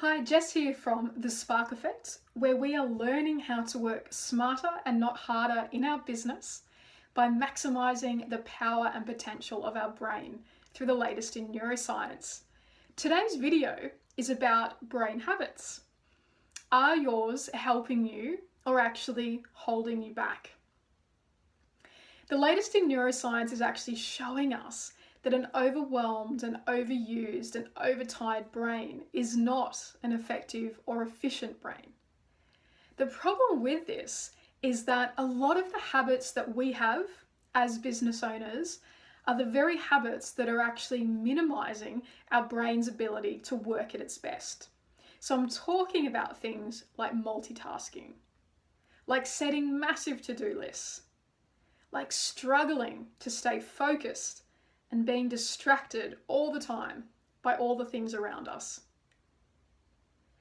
Hi, Jess here from The Spark Effect, where we are learning how to work smarter and not harder in our business by maximising the power and potential of our brain through the latest in neuroscience. Today's video is about brain habits. Are yours helping you or actually holding you back? The latest in neuroscience is actually showing us that an overwhelmed and overused and overtired brain is not an effective or efficient brain. The problem with this is that a lot of the habits that we have as business owners are the very habits that are actually minimizing our brain's ability to work at its best. So I'm talking about things like multitasking, like setting massive to-do lists, like struggling to stay focused and being distracted all the time by all the things around us.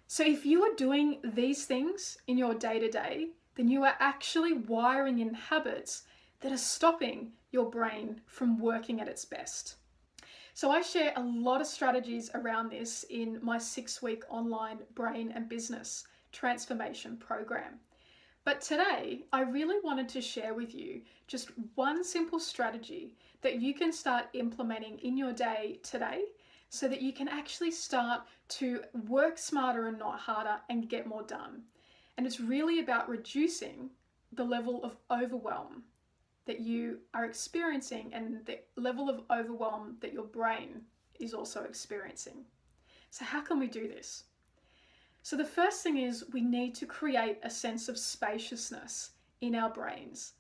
So if you are doing these things in your day-to-day, then you are actually wiring in habits that are stopping your brain from working at its best. So I share a lot of strategies around this in my 6-week online brain and business transformation program. But today, I really wanted to share with you just one simple strategy that you can start implementing in your day today so that you can actually start to work smarter and not harder and get more done. And it's really about reducing the level of overwhelm that you are experiencing and the level of overwhelm that your brain is also experiencing. So how can we do this? So the first thing is we need to create a sense of spaciousness in our brains.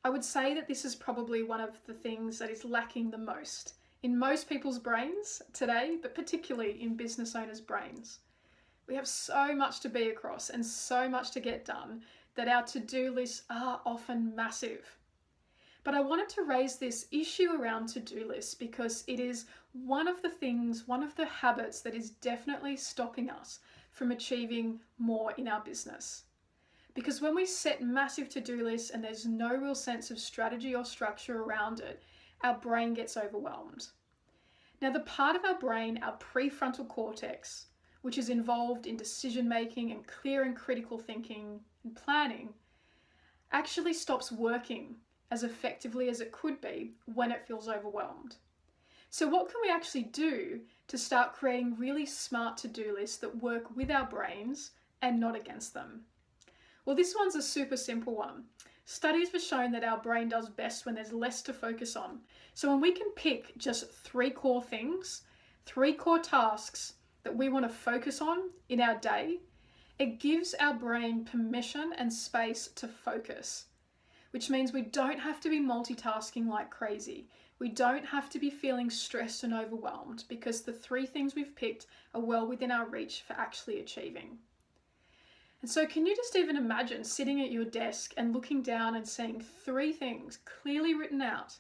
I would say that this is probably one of the things that is lacking the most in most people's brains today, but particularly in business owners' brains. We have so much to be across and so much to get done that our to-do lists are often massive. But I wanted to raise this issue around to-do lists because it is one of the habits that is definitely stopping us from achieving more in our business. Because when we set massive to-do lists and there's no real sense of strategy or structure around it, our brain gets overwhelmed. Now, the part of our brain, our prefrontal cortex, which is involved in decision making and clear and critical thinking and planning, actually stops working as effectively as it could be when it feels overwhelmed. So what can we actually do to start creating really smart to-do lists that work with our brains and not against them? Well, this one's a super simple one. Studies have shown that our brain does best when there's less to focus on. So when we can pick just 3 core things, 3 core tasks that we want to focus on in our day, it gives our brain permission and space to focus, which means we don't have to be multitasking like crazy. We don't have to be feeling stressed and overwhelmed because the 3 things we've picked are well within our reach for actually achieving. And so can you just even imagine sitting at your desk and looking down and seeing 3 things clearly written out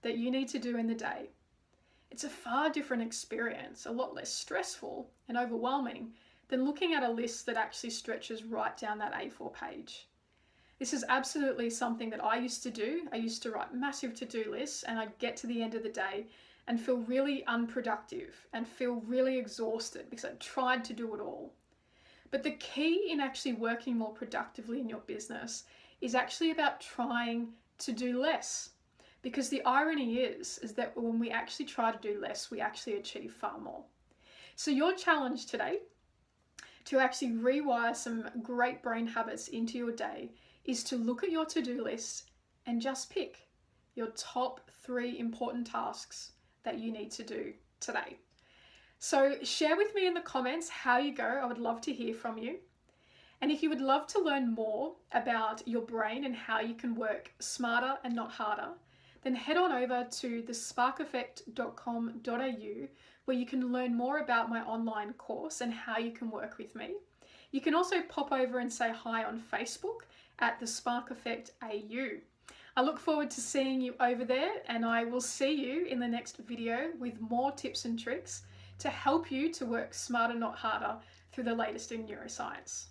that you need to do in the day? It's a far different experience, a lot less stressful and overwhelming than looking at a list that actually stretches right down that A4 page. This is absolutely something that I used to do. I used to write massive to-do lists and I'd get to the end of the day and feel really unproductive and feel really exhausted because I'd tried to do it all. But the key in actually working more productively in your business is actually about trying to do less. Because the irony is that when we actually try to do less, we actually achieve far more. So your challenge today to actually rewire some great brain habits into your day is to look at your to-do list and just pick your top 3 important tasks that you need to do today. So share with me in the comments how you go. I would love to hear from you. And if you would love to learn more about your brain and how you can work smarter and not harder, then head on over to thesparkeffect.com.au where you can learn more about my online course and how you can work with me. You can also pop over and say hi on Facebook at The Spark Effect AU. I look forward to seeing you over there, and I will see you in the next video with more tips and tricks to help you to work smarter, not harder through the latest in neuroscience.